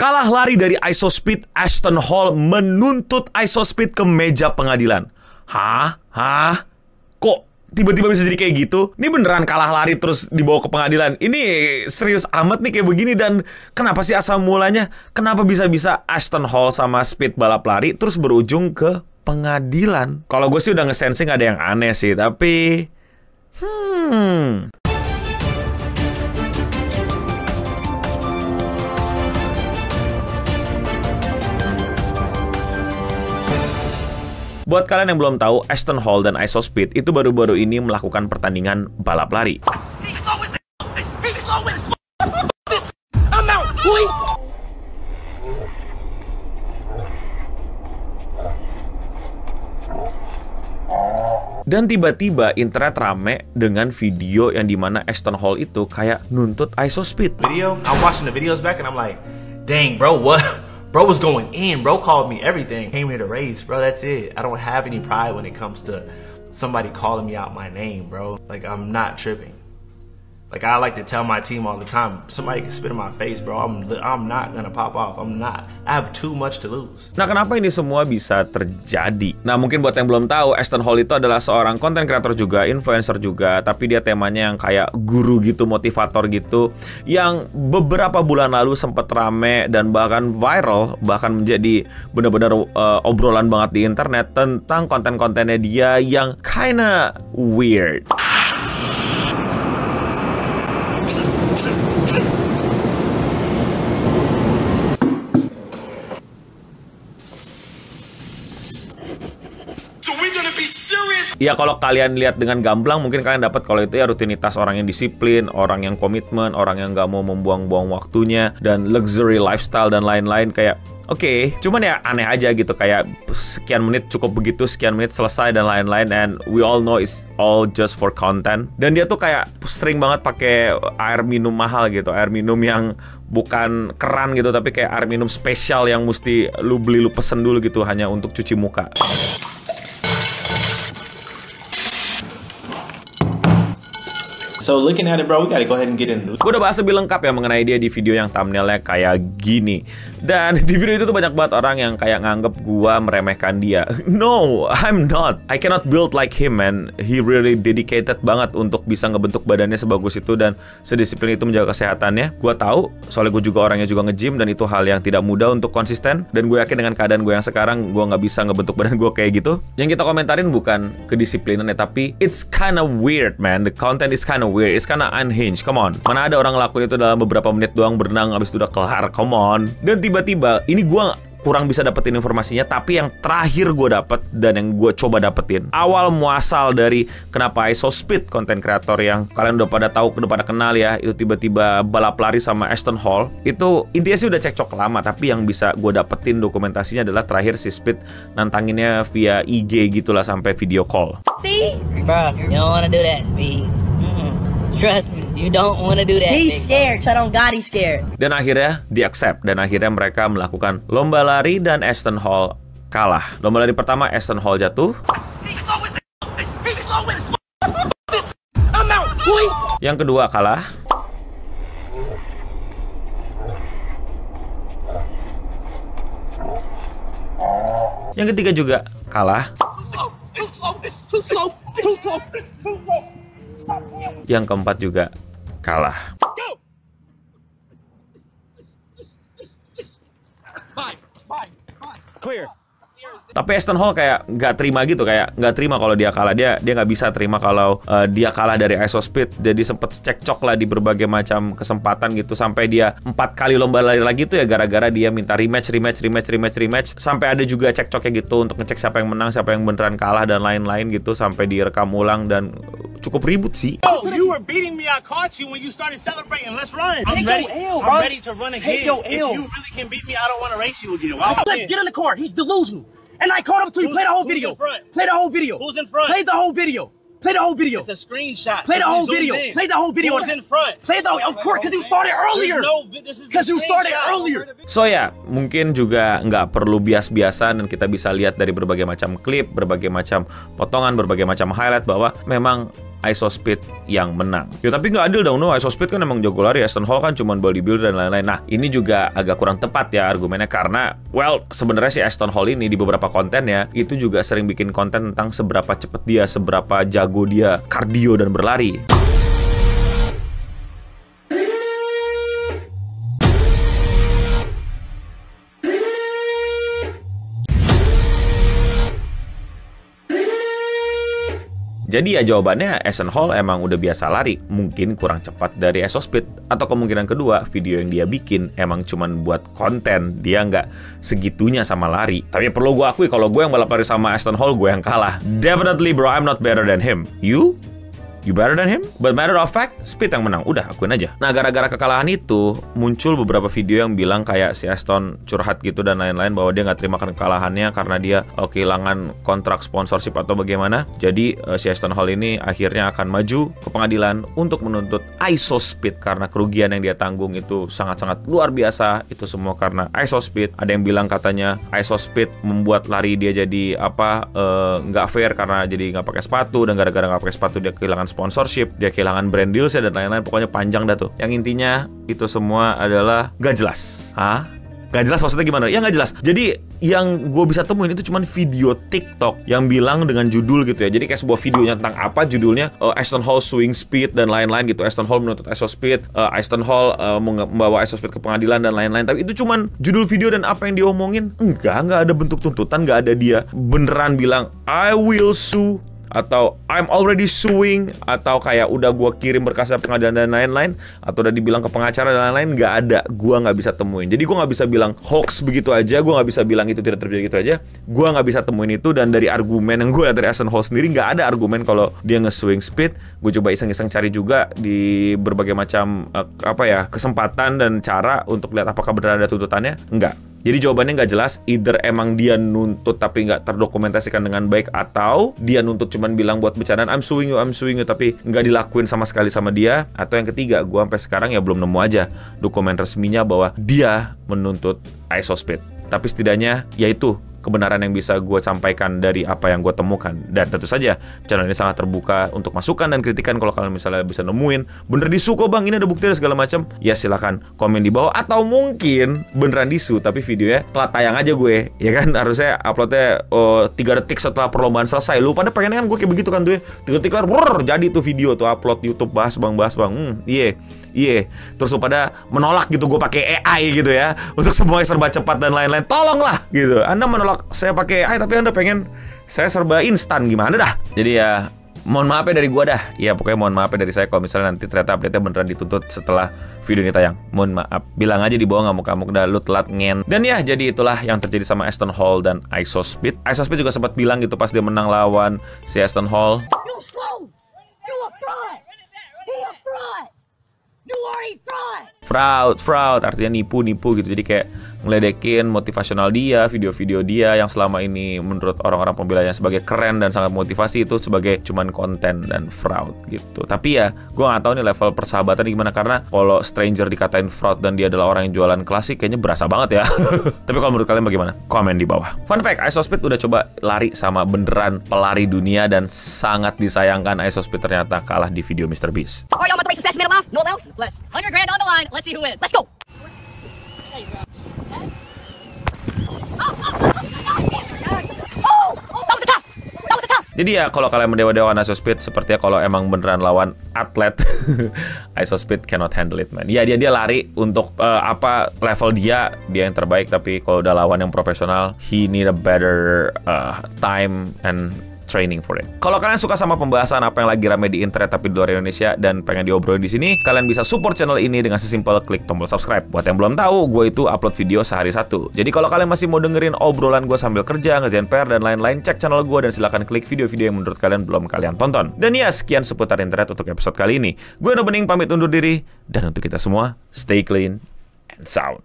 Kalah lari dari Isospeed, Ashton Hall menuntut Isospeed ke meja pengadilan. Hah? Kok tiba-tiba bisa jadi kayak gitu? Ini beneran kalah lari terus dibawa ke pengadilan? Ini serius amat nih kayak begini. Dan kenapa sih asal mulanya? Kenapa bisa-bisa Ashton Hall sama Speed balap lari terus berujung ke pengadilan? Kalau gue sih udah nge-sensing ada yang aneh sih, tapi buat kalian yang belum tahu, Ashton Hall dan Isospeed itu baru-baru ini melakukan pertandingan balap lari. Dan tiba-tiba internet rame dengan video yang dimana Ashton Hall itu kayak nuntut Isospeed. I'm watching the videos back and I'm like, dang bro, what? Bro was going in. Bro called me everything. Came here to race, bro. That's it. I don't have any pride when it comes to somebody calling me out my name, bro. Like, I'm not tripping. Like, I like to tell my team all the time, somebody can spit in my face, bro. I'm not gonna pop off. I'm not. I have too much to lose. Nah, kenapa ini semua bisa terjadi? Nah, mungkin buat yang belum tahu, Ashton Hall itu adalah seorang content creator juga, influencer juga, tapi dia temanya yang kayak guru gitu, motivator gitu, yang beberapa bulan lalu sempat rame dan bahkan viral, bahkan menjadi benar-benar obrolan banget di internet tentang konten-kontennya dia yang kinda weird. Ya kalau kalian lihat dengan gamblang mungkin kalian dapat kalau itu ya rutinitas orang yang disiplin, orang yang komitmen, orang yang nggak mau membuang-buang waktunya, dan luxury lifestyle dan lain-lain. Kayak oke, cuman ya aneh aja gitu, kayak sekian menit cukup begitu, sekian menit selesai dan lain-lain, and we all know it's all just for content. Dan dia tuh kayak sering banget pakai air minum mahal gitu, air minum yang bukan keran gitu, tapi kayak air minum spesial yang mesti lu beli, lu pesen dulu gitu hanya untuk cuci muka. So looking at it, bro, we gotta go ahead and get in. Gue udah bahas lebih lengkap ya mengenai dia di video yang thumbnailnya kayak gini. Dan di video itu tuh banyak banget orang yang kayak nganggep gue meremehkan dia. No, I'm not. I cannot build like him, man. He really dedicated banget untuk bisa ngebentuk badannya sebagus itu dan sedisiplin itu menjaga kesehatannya. Gue tahu, soalnya gue juga orangnya juga nge-gym dan itu hal yang tidak mudah untuk konsisten. Dan gue yakin dengan keadaan gue yang sekarang, gue nggak bisa ngebentuk badan gue kayak gitu. Yang kita komentarin bukan kedisiplinannya, tapi it's kinda weird, man. The content is kinda weird. It's kinda unhinged. Come on. Mana ada orang ngelakuin itu dalam beberapa menit doang berenang habis itu udah kelar. Come on. Dan tiba-tiba ini gue kurang bisa dapetin informasinya, tapi yang terakhir gue dapet dan yang gue coba dapetin awal muasal dari kenapa Isospeed, konten kreator yang kalian udah pada tahu, udah pada kenal ya, itu tiba-tiba balap lari sama Ashton Hall. Itu intinya sih udah cekcok lama, tapi yang bisa gue dapetin dokumentasinya adalah terakhir si Speed nantanginnya via IG gitulah sampai video call. See? Bro, you don't wanna do that, Speed. Trust me, you don't want to do that. He's scared, so don't God he's scared. Dan akhirnya di-accept, dan akhirnya mereka melakukan lomba lari dan Ashton Hall kalah. Lomba lari pertama Ashton Hall jatuh. Yang kedua kalah. Yang ketiga juga kalah. Yang keempat juga kalah. Clear. Tapi Ashton Hall kayak nggak terima gitu, kayak nggak terima kalau dia kalah. Dia nggak bisa terima kalau dia kalah dari Isospeed. Jadi sempet cekcok lah di berbagai macam kesempatan gitu, sampai dia 4 kali lomba lari lagi tuh ya gara-gara dia minta rematch. Sampai ada juga cekcoknya gitu untuk ngecek siapa yang menang, siapa yang beneran kalah dan lain-lain gitu, sampai direkam ulang dan cukup ribut sih. Oh, you were beating me. I caught you when you started celebrating. Let's run. I'm ready to run again. If you really can beat me, I don't want to race you again. Let's get in the car. He's delusional. And I caught up to you. Play the whole video. Play the whole video. Who's in front? Play the whole video. Play the whole video. It's a screenshot. Play the whole video. Play the whole video. Who's in front? Play the of course, because you started earlier. Because you started earlier. So ya, mungkin juga nggak perlu bias-biasan dan kita bisa lihat dari berbagai macam klip, berbagai macam potongan, berbagai macam highlight bahwa memang Isospeed yang menang. Ya tapi nggak adil dong, Isospeed kan emang jago lari, Aston Hall kan cuma bodybuilder dan lain-lain. Nah ini juga agak kurang tepat ya argumennya, karena sebenarnya si Aston Hall ini di beberapa kontennya itu juga sering bikin konten tentang seberapa cepet dia, seberapa jago dia kardio dan berlari. Jadi ya jawabannya Aston Hall emang udah biasa lari, mungkin kurang cepat dari Isospeed, atau kemungkinan kedua video yang dia bikin emang cuman buat konten, dia nggak segitunya sama lari. Tapi perlu gue akui kalau gue yang balap lari sama Aston Hall, gue yang kalah. Definitely bro, I'm not better than him. You better than him? But matter of fact, Speed yang menang. Udah, akuin aja. Nah, gara-gara kekalahan itu, muncul beberapa video yang bilang kayak si Aston curhat gitu dan lain-lain, bahwa dia nggak terima kekalahannya karena dia kehilangan kontrak sponsorship atau bagaimana. Jadi, si Aston Hall ini akhirnya akan maju ke pengadilan untuk menuntut Isospeed karena kerugian yang dia tanggung itu sangat-sangat luar biasa. Itu semua karena Isospeed. Ada yang bilang katanya Isospeed membuat lari dia jadi nggak fair karena jadi nggak pakai sepatu, dan gara-gara nggak pakai sepatu dia kehilangan sponsorship, dia kehilangan brand deals dan lain-lain. Pokoknya panjang dah tuh. Yang intinya itu semua adalah gak jelas. Gak jelas maksudnya gimana? Ya gak jelas. Jadi yang gue bisa temuin itu cuman video TikTok yang bilang dengan judul gitu ya. Jadi kayak sebuah videonya tentang apa, judulnya Aston Hall suing Speed dan lain-lain gitu. Aston Hall menuntut Isospeed, Aston Hall membawa Isospeed ke pengadilan dan lain-lain. Tapi itu cuman judul video, dan apa yang diomongin nggak ada bentuk tuntutan, nggak ada dia beneran bilang I will sue atau I'm already suing, atau kayak udah gue kirim berkasnya pengadilan dan lain-lain, atau udah dibilang ke pengacara dan lain-lain. Nggak ada, gue nggak bisa temuin. Jadi gue nggak bisa bilang hoax begitu aja, gue nggak bisa bilang itu tidak terjadi gitu aja. Gue nggak bisa temuin itu. Dan dari argumen yang gue lihat dari Aston Hall sendiri, nggak ada argumen kalau dia nge-swing Speed. Gue coba iseng-iseng cari juga di berbagai macam kesempatan dan cara untuk lihat apakah benar ada tuntutannya. Nggak. Jadi jawabannya nggak jelas, either emang dia nuntut tapi nggak terdokumentasikan dengan baik, atau dia nuntut cuman bilang buat bercandaan I'm suing you, tapi nggak dilakuin sama sekali sama dia. Atau yang ketiga, gue sampai sekarang ya belum nemu aja dokumen resminya bahwa dia menuntut Isospeed. Tapi setidaknya yaitu kebenaran yang bisa gue sampaikan dari apa yang gue temukan. Dan tentu saja channel ini sangat terbuka untuk masukan dan kritikan. Kalau kalian misalnya bisa nemuin bener disu kok bang, ini ada bukti dan segala macam, ya silakan komen di bawah. Atau mungkin beneran disu tapi videonya telat tayang aja gue, ya kan. Harusnya uploadnya 3 detik setelah perlombaan selesai. Lu pada pengen kan gue kayak begitu kan tuh ya, 3 detik kelar jadi tuh video tuh upload YouTube, bahas bang. Iya. Terus lu pada menolak gitu gue pakai AI gitu ya, untuk semua yang serba cepat dan lain-lain. Tolonglah gitu. Anda menolak saya pakai AI, tapi Anda pengen saya serba instan, gimana dah? Jadi ya mohon maaf ya dari gua dah. Ya pokoknya mohon maaf ya dari saya kalau misalnya nanti ternyata update-nya beneran dituntut setelah video ini tayang. Mohon maaf. Bilang aja di bawah ngamuk-ngamuk dah, lu telat ngen. Dan ya jadi itulah yang terjadi sama Aston Hall dan Isospeed. Isospeed juga sempat bilang gitu pas dia menang lawan si Aston Hall. You slow! You a fraud! You a fraud! You are a fraud! Fraud, artinya nipu gitu. Jadi kayak ngeledekin motivasional dia, video-video dia yang selama ini menurut orang-orang pembelanya sebagai keren dan sangat motivasi, itu sebagai cuman konten dan fraud gitu. Tapi ya gue nggak tahu nih level persahabatan gimana, karena kalau stranger dikatain fraud dan dia adalah orang yang jualan klasik, kayaknya berasa banget ya. Tapi kalau menurut kalian bagaimana? Komen di bawah. Fun fact, Isospeed udah coba lari sama beneran pelari dunia, dan sangat disayangkan Isospeed ternyata kalah di video MrBeast. Are y'all about to race the fastest man alive? No one else? Flesh. 100 grand on the line. Let's see who wins. Let's go! Jadi ya kalau kalian mendewa-dewakan Isospeed, sepertinya kalau emang beneran lawan atlet, Isospeed cannot handle it, man. Ya dia lari untuk level dia yang terbaik, tapi kalau udah lawan yang profesional, he need a better time and training for it. Kalau kalian suka sama pembahasan apa yang lagi rame di internet tapi di luar Indonesia dan pengen diobrolin di sini, kalian bisa support channel ini dengan sesimpel klik tombol subscribe. Buat yang belum tahu, gue itu upload video sehari 1. Jadi kalau kalian masih mau dengerin obrolan gue sambil kerja, ngerjain PR dan lain-lain, cek channel gue dan silahkan klik video-video yang menurut kalian belum kalian tonton. Dan ya, sekian seputar internet untuk episode kali ini. Gue Nobening pamit undur diri, dan untuk kita semua, stay clean and sound.